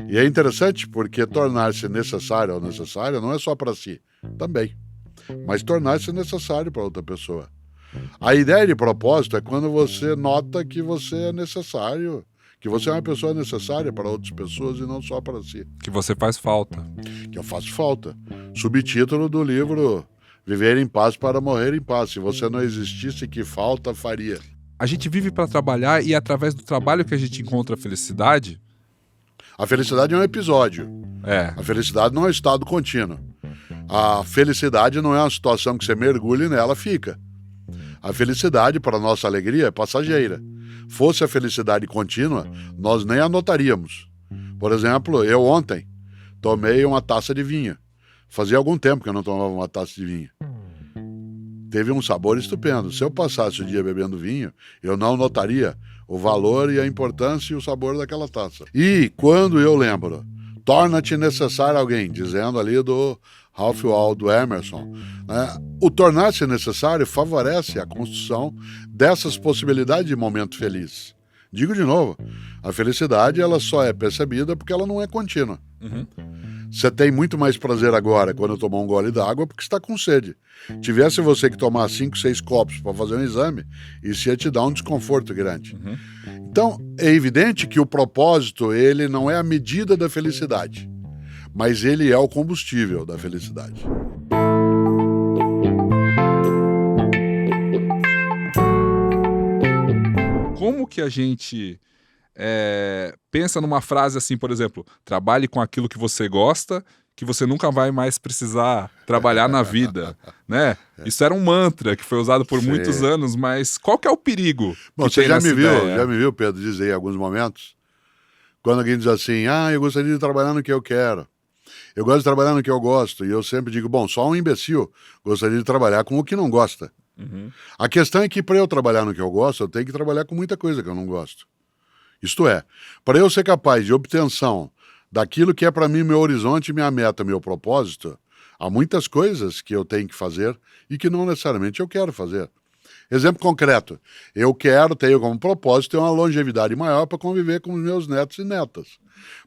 E é interessante porque tornar-se necessário ou necessária não é só para si, também, mas tornar-se necessário para outra pessoa. A ideia de propósito é quando você nota que você é necessário, que você é uma pessoa necessária para outras pessoas e não só para si. Que você faz falta. Que eu faço falta. Subtítulo do livro Viver em Paz para Morrer em Paz. Se você não existisse, que falta faria? A gente vive para trabalhar e é através do trabalho que a gente encontra a felicidade? A felicidade é um episódio. É. A felicidade não é um estado contínuo. A felicidade não é uma situação que você mergulha e nela fica. A felicidade, para nossa alegria, é passageira. Fosse a felicidade contínua, nós nem a notaríamos. Por exemplo, eu ontem tomei uma taça de vinho. Fazia algum tempo que eu não tomava uma taça de vinho. Teve um sabor estupendo. Se eu passasse o dia bebendo vinho, eu não notaria o valor e a importância e o sabor daquela taça. E quando eu lembro, torna-te necessário alguém, dizendo ali do Ralph Waldo Emerson, né? O tornar-se necessário favorece a construção dessas possibilidades de momento feliz. Digo de novo, a felicidade ela só é percebida porque ela não é contínua. Você tem muito mais prazer agora quando tomar um gole d'água porque está com sede. Tivesse você que tomar 5, 6 copos para fazer um exame, isso ia te dar um desconforto grande. Então, é evidente que o propósito ele não é a medida da felicidade, mas ele é o combustível da felicidade. Como que a gente pensa numa frase assim, por exemplo, trabalhe com aquilo que você gosta, que você nunca vai mais precisar trabalhar na vida, né? Isso era um mantra que foi usado por muitos anos, mas qual que é o perigo? Bom, você já me viu, Pedro, dizer em alguns momentos, quando alguém diz assim, eu gostaria de trabalhar no que eu quero, eu gosto de trabalhar no que eu gosto, e eu sempre digo, bom, só um imbecil gostaria de trabalhar com o que não gosta. A questão é que para eu trabalhar no que eu gosto, eu tenho que trabalhar com muita coisa que eu não gosto. Isto é, para eu ser capaz de obtenção daquilo que é para mim meu horizonte, minha meta, meu propósito, há muitas coisas que eu tenho que fazer e que não necessariamente eu quero fazer. Exemplo concreto, eu tenho como propósito ter uma longevidade maior para conviver com os meus netos e netas.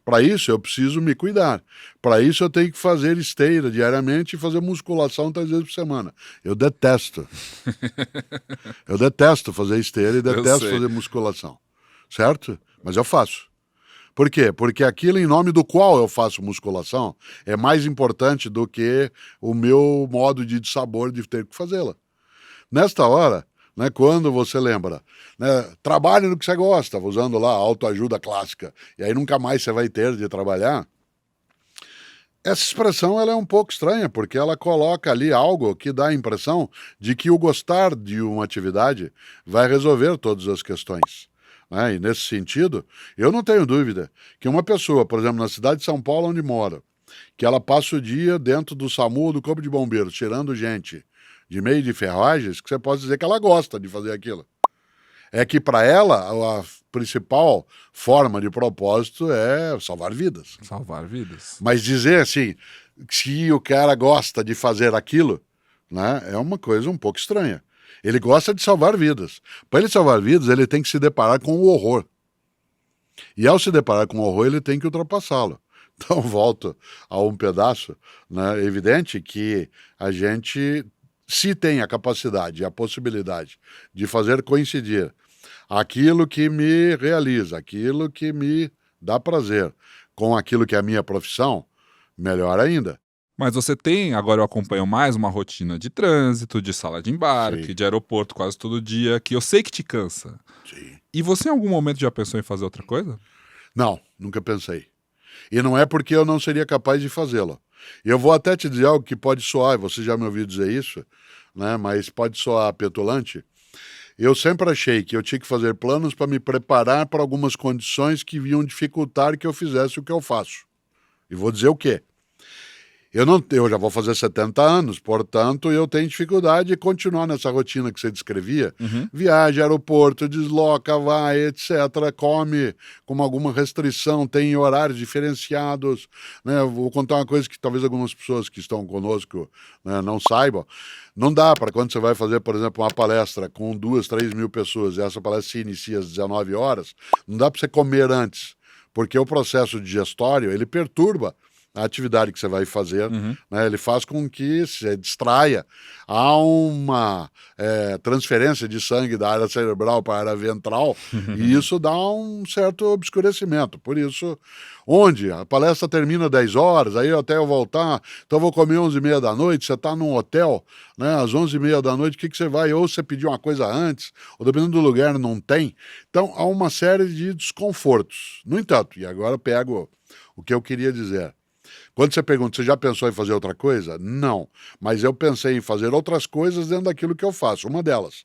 Para isso eu preciso me cuidar. Para isso eu tenho que fazer esteira diariamente e fazer musculação 3 vezes por semana. Eu detesto. Eu detesto fazer esteira e detesto fazer musculação. Certo? Mas eu faço. Por quê? Porque aquilo em nome do qual eu faço musculação é mais importante do que o meu modo de sabor de ter que fazê-la. Nesta hora, né, quando você lembra, né, trabalhe no que você gosta, usando lá a autoajuda clássica, e aí nunca mais você vai ter de trabalhar, essa expressão ela é um pouco estranha, porque ela coloca ali algo que dá a impressão de que o gostar de uma atividade vai resolver todas as questões. E nesse sentido, eu não tenho dúvida que uma pessoa, por exemplo, na cidade de São Paulo, onde mora, que ela passa o dia dentro do SAMU ou do Corpo de Bombeiros, tirando gente de meio de ferragens, que você pode dizer que ela gosta de fazer aquilo. É que para ela, a principal forma de propósito é salvar vidas. Salvar vidas. Mas dizer assim, se o cara gosta de fazer aquilo, né, é uma coisa um pouco estranha. Ele gosta de salvar vidas. Para ele salvar vidas, ele tem que se deparar com o horror. E ao se deparar com o horror, ele tem que ultrapassá-lo. Então, volto a um pedaço, né? É evidente que a gente, se tem a capacidade e a possibilidade de fazer coincidir aquilo que me realiza, aquilo que me dá prazer, com aquilo que é a minha profissão, melhor ainda. Mas você tem, agora eu acompanho mais, uma rotina de trânsito, de sala de embarque, Sim. de aeroporto quase todo dia, que eu sei que te cansa. Sim. E você em algum momento já pensou em fazer outra coisa? Não, nunca pensei. E não é porque eu não seria capaz de fazê-lo. Eu vou até te dizer algo que pode soar, você já me ouviu dizer isso, né? Mas pode soar petulante. Eu sempre achei que eu tinha que fazer planos para me preparar para algumas condições que iam dificultar que eu fizesse o que eu faço. E vou dizer o quê? Eu já vou fazer 70 anos, portanto, eu tenho dificuldade de continuar nessa rotina que você descrevia. Viaja, aeroporto, desloca, vai, etc., come com alguma restrição, tem horários diferenciados. Né? Vou contar uma coisa que talvez algumas pessoas que estão conosco, né, não saibam. Não dá para quando você vai fazer, por exemplo, uma palestra com 2, 3 mil pessoas e essa palestra se inicia às 19 horas, não dá para você comer antes. porque o processo digestório, ele perturba a atividade que você vai fazer, né? Ele faz com que se distraia. Há uma transferência de sangue da área cerebral para a área ventral e isso dá um certo obscurecimento. Por isso, onde a palestra termina 10 horas, aí até eu voltar, então eu vou comer 11h30 da noite, você está num hotel, né, às 11h30 da noite, o que você vai? Ou você pediu uma coisa antes, ou dependendo do lugar não tem. Então, há uma série de desconfortos. No entanto, e agora eu pego o que eu queria dizer. Quando você pergunta, você já pensou em fazer outra coisa? Não, mas eu pensei em fazer outras coisas dentro daquilo que eu faço, uma delas.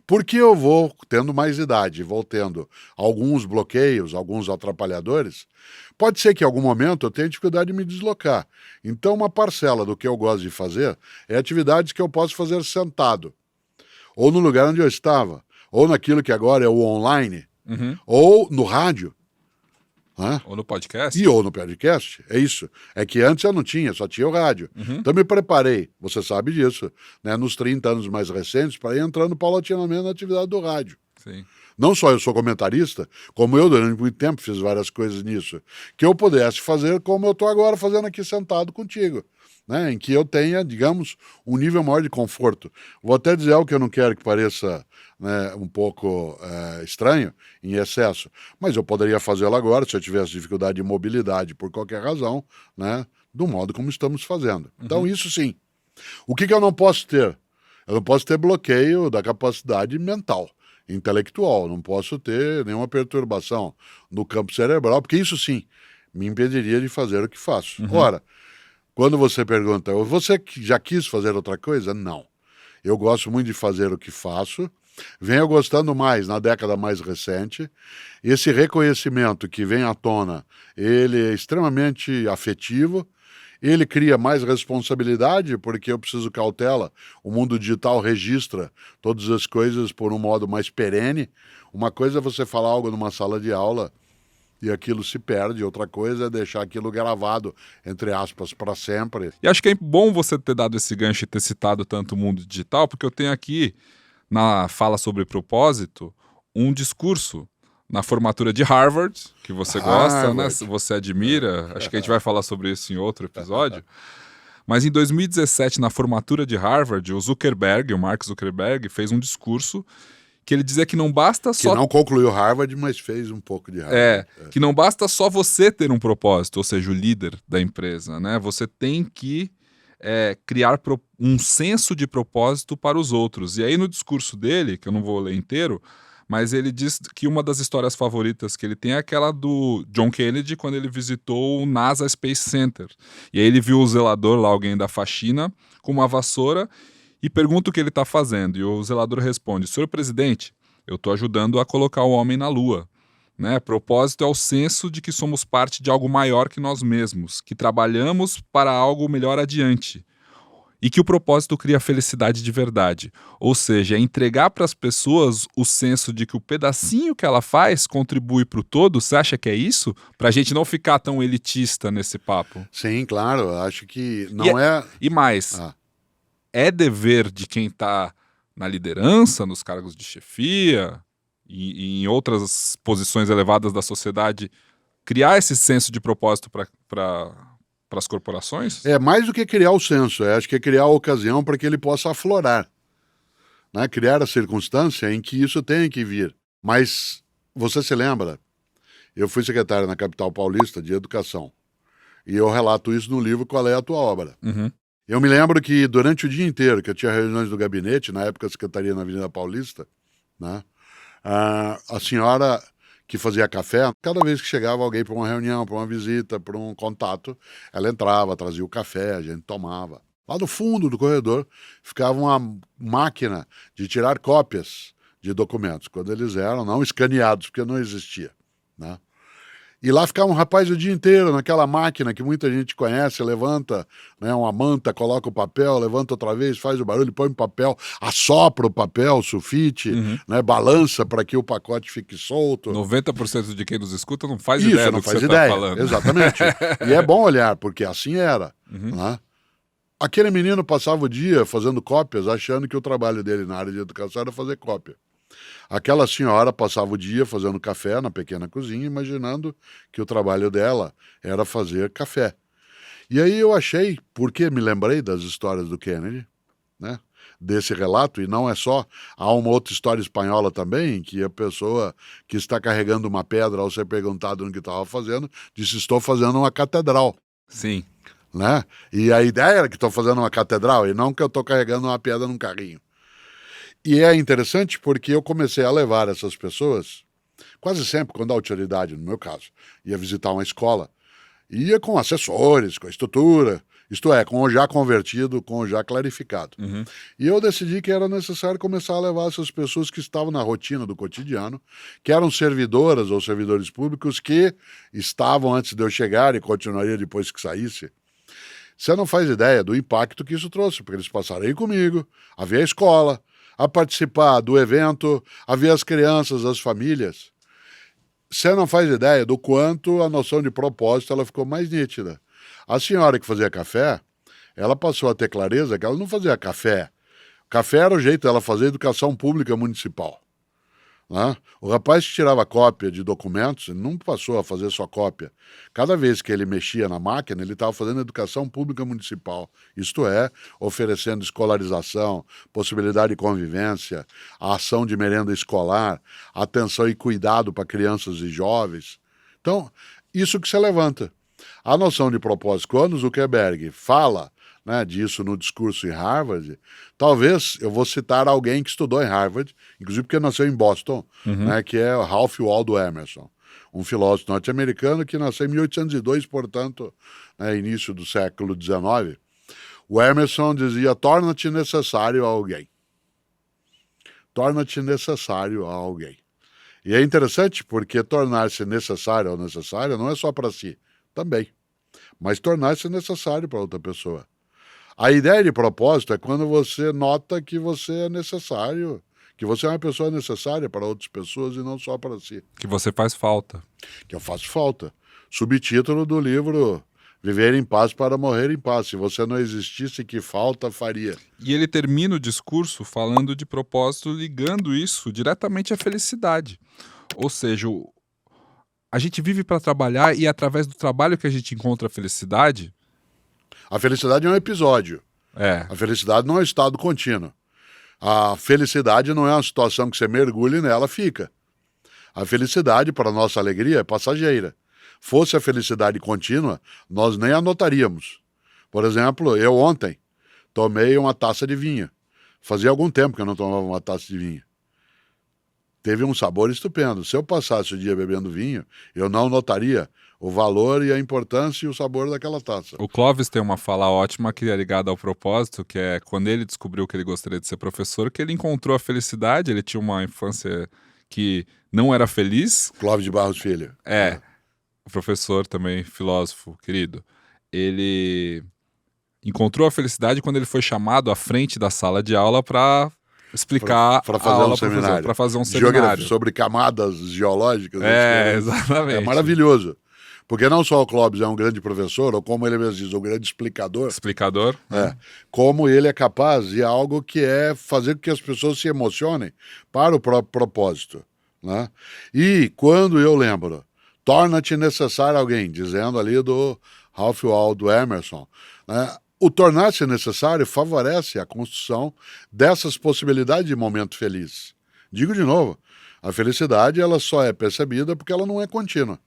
Porque eu vou tendo mais idade, vou tendo alguns bloqueios, alguns atrapalhadores, pode ser que em algum momento eu tenha dificuldade de me deslocar. Então, uma parcela do que eu gosto de fazer é atividades que eu posso fazer sentado, ou no lugar onde eu estava, ou naquilo que agora é o online, ou no rádio. Ou no podcast? Ou no podcast, é isso. É que antes eu não tinha, só tinha o rádio. Então me preparei, você sabe disso, né, nos 30 anos mais recentes, para ir entrando paulatinamente na atividade do rádio. Sim. Não só eu sou comentarista, como eu durante muito tempo fiz várias coisas nisso, que eu pudesse fazer como eu estou agora fazendo aqui sentado contigo. Né, em que eu tenha, digamos, um nível maior de conforto. Vou até dizer algo que eu não quero que pareça, né, um pouco estranho, em excesso, mas eu poderia fazê-lo agora, se eu tivesse dificuldade de mobilidade por qualquer razão, né, do modo como estamos fazendo. Então, isso sim. O que eu não posso ter? Eu não posso ter bloqueio da capacidade mental, intelectual, não posso ter nenhuma perturbação no campo cerebral, porque isso sim me impediria de fazer o que faço. Ora, quando você pergunta, você já quis fazer outra coisa? Não. Eu gosto muito de fazer o que faço, venho gostando mais na década mais recente. Esse reconhecimento que vem à tona, ele é extremamente afetivo, ele cria mais responsabilidade, porque eu preciso cautela. O mundo digital registra todas as coisas por um modo mais perene. Uma coisa é você falar algo numa sala de aula e aquilo se perde, outra coisa é deixar aquilo gravado, entre aspas, para sempre. E acho que é bom você ter dado esse gancho e ter citado tanto o mundo digital, porque eu tenho aqui, na fala sobre propósito, um discurso na formatura de Harvard, que você gosta, né? Você admira, acho que a gente vai falar sobre isso em outro episódio. Mas em 2017, na formatura de Harvard, o Mark Zuckerberg, fez um discurso que ele dizia que não basta só... Que não concluiu Harvard, mas fez um pouco de Harvard. Que não basta só você ter um propósito, ou seja, o líder da empresa, né? Você tem que criar um senso de propósito para os outros. E aí no discurso dele, que eu não vou ler inteiro, mas ele diz que uma das histórias favoritas que ele tem é aquela do John Kennedy, quando ele visitou o NASA Space Center. E aí ele viu o zelador lá, alguém da faxina, com uma vassoura, e pergunta o que ele está fazendo. E o zelador responde: senhor presidente, eu estou ajudando a colocar o homem na Lua. Né? Propósito é o senso de que somos parte de algo maior que nós mesmos, que trabalhamos para algo melhor adiante. E que o propósito cria felicidade de verdade. Ou seja, é entregar para as pessoas o senso de que o pedacinho que ela faz contribui para o todo. Você acha que é isso? Para a gente não ficar tão elitista nesse papo. Sim, claro. Acho que não E mais... É dever de quem está na liderança, nos cargos de chefia e em outras posições elevadas da sociedade, criar esse senso de propósito para as corporações? É mais do que criar o senso, acho que é criar a ocasião para que ele possa aflorar, né? Criar a circunstância em que isso tem que vir. Mas você se lembra, eu fui secretário na capital paulista de educação e eu relato isso no livro Qual é a Tua Obra? Eu me lembro que durante o dia inteiro, que eu tinha reuniões do gabinete, na época a secretaria na Avenida Paulista, né, a senhora que fazia café, cada vez que chegava alguém para uma reunião, para uma visita, para um contato, ela entrava, trazia o café, a gente tomava. Lá no fundo do corredor ficava uma máquina de tirar cópias de documentos, quando eles eram não escaneados, porque não existia, né? E lá ficava um rapaz o dia inteiro naquela máquina que muita gente conhece, levanta, né, uma manta, coloca o papel, levanta outra vez, faz o barulho, põe o papel, assopra o papel, sulfite, né, balança para que o pacote fique solto. 90% de quem nos escuta não faz ideia do que você está falando. Exatamente. E é bom olhar, porque assim era. Né? Aquele menino passava o dia fazendo cópias, achando que o trabalho dele na área de educação era fazer cópia. Aquela senhora passava o dia fazendo café na pequena cozinha, imaginando que o trabalho dela era fazer café. E aí eu achei, porque me lembrei das histórias do Kennedy, né? Desse relato, e não é só, há uma outra história espanhola também, que a pessoa que está carregando uma pedra, ao ser perguntado no que estava fazendo, disse: estou fazendo uma catedral, Sim. né? E a ideia era que estou fazendo uma catedral, e não que eu estou carregando uma pedra num carrinho. E é interessante porque eu comecei a levar essas pessoas, quase sempre, quando a autoridade, no meu caso, ia visitar uma escola, ia com assessores, com a estrutura, isto é, com o já convertido, com o já clarificado. Uhum. E eu decidi que era necessário começar a levar essas pessoas que estavam na rotina do cotidiano, que eram servidoras ou servidores públicos que estavam antes de eu chegar e continuaria depois que saísse. Você não faz ideia do impacto que isso trouxe, porque eles passaram aí comigo, a ver a escola, a participar do evento, a ver as crianças, as famílias. Você não faz ideia do quanto a noção de propósito ela ficou mais nítida. A senhora que fazia café, ela passou a ter clareza que ela não fazia café. Café era o jeito dela fazer educação pública municipal, né? O rapaz que tirava cópia de documentos, ele não passou a fazer só cópia. Cada vez que ele mexia na máquina, ele estava fazendo educação pública municipal. Isto é, oferecendo escolarização, possibilidade de convivência, a ação de merenda escolar, atenção e cuidado para crianças e jovens. Então, isso que se levanta. A noção de propósito, quando Zuckerberg fala, né, disso no discurso em Harvard, talvez eu vou citar alguém que estudou em Harvard, inclusive porque nasceu em Boston, né, que é o Ralph Waldo Emerson, um filósofo norte-americano que nasceu em 1802, portanto, né, início do século XIX. O Emerson dizia: torna-te necessário a alguém. Torna-te necessário a alguém. E é interessante porque tornar-se necessário ou necessária não é só para si, também, mas tornar-se necessário para outra pessoa. A ideia de propósito é quando você nota que você é necessário, que você é uma pessoa necessária para outras pessoas e não só para si. Que você faz falta. Que eu faço falta. Subtítulo do livro Viver em Paz para Morrer em Paz. Se você não existisse, que falta faria? E ele termina o discurso falando de propósito, ligando isso diretamente à felicidade. Ou seja, a gente vive para trabalhar e é através do trabalho que a gente encontra a felicidade. A felicidade é um episódio. É. A felicidade não é um estado contínuo. A felicidade não é uma situação que você mergulha e nela fica. A felicidade, para a nossa alegria, é passageira. Fosse a felicidade contínua, nós nem anotaríamos. Por exemplo, eu ontem tomei uma taça de vinho. Fazia algum tempo que eu não tomava uma taça de vinho. Teve um sabor estupendo. Se eu passasse o dia bebendo vinho, eu não notaria o valor e a importância e o sabor daquela taça. O Clóvis tem uma fala ótima que é ligada ao propósito, que é quando ele descobriu que ele gostaria de ser professor, que ele encontrou a felicidade, ele tinha uma infância que não era feliz. Clóvis de Barros Filho. O professor também, filósofo querido. Ele encontrou a felicidade quando ele foi chamado à frente da sala de aula para explicar para a fazer aula um seminário. para fazer um seminário. Sobre camadas geológicas. Exatamente. É maravilhoso. Porque não só o Clóvis é um grande professor, ou como ele mesmo diz, um grande explicador. Explicador. Como ele é capaz de algo que é fazer com que as pessoas se emocionem para o próprio propósito, né? E quando eu lembro, torna-te necessário alguém, dizendo ali do Ralph Waldo Emerson, né? O tornar-se necessário favorece a construção dessas possibilidades de momento feliz. Digo de novo, a felicidade ela só é percebida porque ela não é contínua.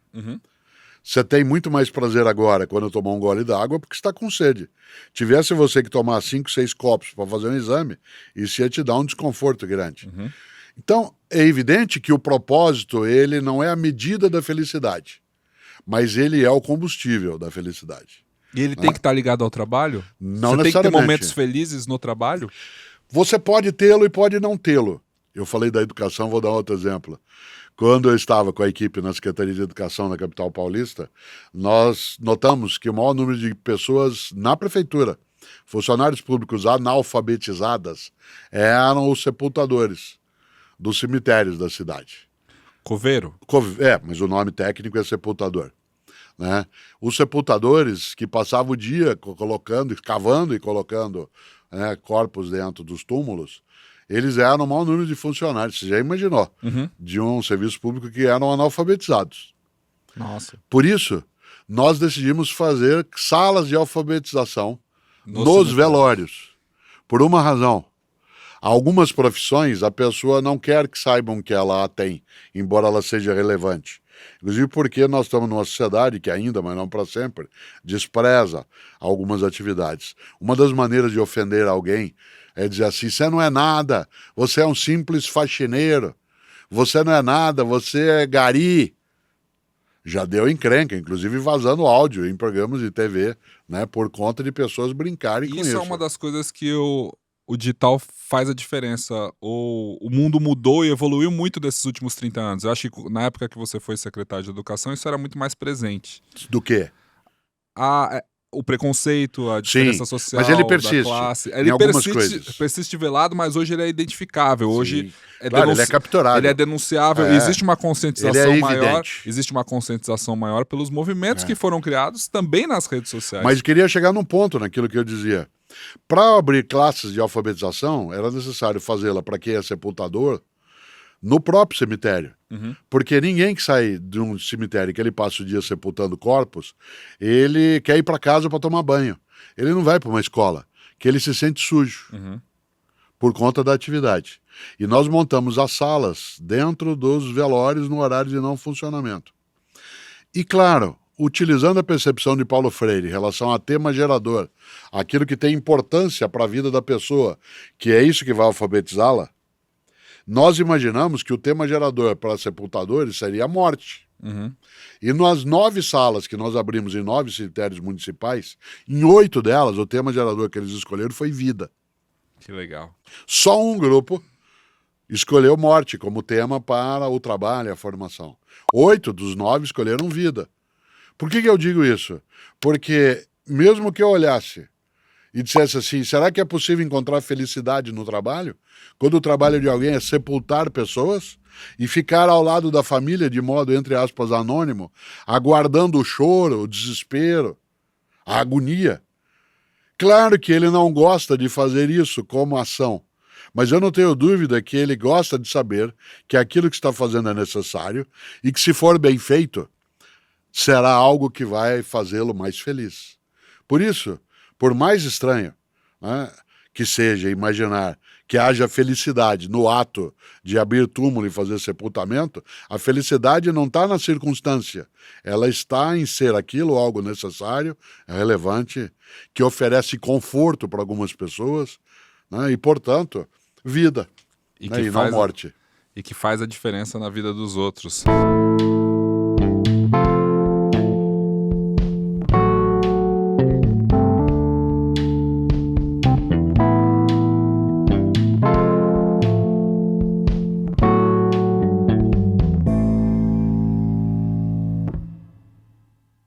Você tem muito mais prazer agora quando tomar um gole d'água porque está com sede. Tivesse você que tomar 5, 6 copos para fazer um exame, isso ia te dar um desconforto grande. Então, é evidente que o propósito ele não é a medida da felicidade, mas ele é o combustível da felicidade. E ele tem que estar ligado ao trabalho? Não Você tem que ter necessariamente. momentos felizes no trabalho? Você pode tê-lo e pode não tê-lo. Eu falei da educação, vou dar outro exemplo. Quando eu estava com a equipe na Secretaria de Educação na capital paulista, nós notamos que o maior número de pessoas na prefeitura, funcionários públicos analfabetizadas, eram os sepultadores dos cemitérios da cidade. Coveiro? Mas o nome técnico é sepultador. Né? Os sepultadores que passavam o dia colocando, cavando e colocando, né, corpos dentro dos túmulos, eles eram o maior número de funcionários. Você já imaginou? De um serviço público que eram analfabetizados. Nossa. Por isso, nós decidimos fazer salas de alfabetização nos velórios. Por uma razão. Algumas profissões, a pessoa não quer que saibam que ela a tem, embora ela seja relevante. Inclusive porque nós estamos numa sociedade que ainda, mas não para sempre, despreza algumas atividades. Uma das maneiras de ofender alguém é dizer assim, você não é nada, você é um simples faxineiro, você não é nada, você é gari. Já deu encrenca, inclusive vazando áudio em programas de TV, né, por conta de pessoas brincarem com isso. Isso é uma das coisas que o digital faz a diferença. O mundo mudou e evoluiu muito desses últimos 30 anos. Eu acho que na época que você foi secretário de Educação, isso era muito mais presente. Do quê? O preconceito, a diferença Sim, social, mas ele persiste, da classe. em algumas coisas. Persiste velado, mas hoje ele é identificável. Hoje claro, ele é capturável. Ele é denunciável. Existe uma conscientização ele é maior. evidente. Existe uma conscientização maior pelos movimentos que foram criados também nas redes sociais. Mas queria chegar num ponto naquilo que eu dizia. Para abrir classes de alfabetização, era necessário fazê-la para quem é sepultador no próprio cemitério. Porque ninguém que sai de um cemitério que ele passa o dia sepultando corpos, ele quer ir para casa para tomar banho. Ele não vai para uma escola, que ele se sente sujo por conta da atividade. E nós montamos as salas dentro dos velórios no horário de não funcionamento. E claro, utilizando a percepção de Paulo Freire em relação a tema gerador, aquilo que tem importância para a vida da pessoa, que é isso que vai alfabetizá-la, nós imaginamos que o tema gerador para sepultadores seria a morte. E nas 9 salas que nós abrimos em 9 cemitérios municipais, em 8 delas, o tema gerador que eles escolheram foi vida. Que legal. Só um grupo escolheu morte como tema para o trabalho e a formação. 8 dos 9 escolheram vida. Por que eu digo isso? Porque mesmo que eu olhasse e dissesse assim, será que é possível encontrar felicidade no trabalho? Quando o trabalho de alguém é sepultar pessoas e ficar ao lado da família de modo, entre aspas, anônimo, aguardando o choro, o desespero, a agonia. Claro que ele não gosta de fazer isso como ação, mas eu não tenho dúvida que ele gosta de saber que aquilo que está fazendo é necessário e que, se for bem feito, será algo que vai fazê-lo mais feliz. Por isso, por mais estranho, né, que seja imaginar que haja felicidade no ato de abrir túmulo e fazer sepultamento, a felicidade não está na circunstância, ela está em ser aquilo algo necessário, relevante, que oferece conforto para algumas pessoas, né, e, portanto, vida, e não morte. E que faz a diferença na vida dos outros.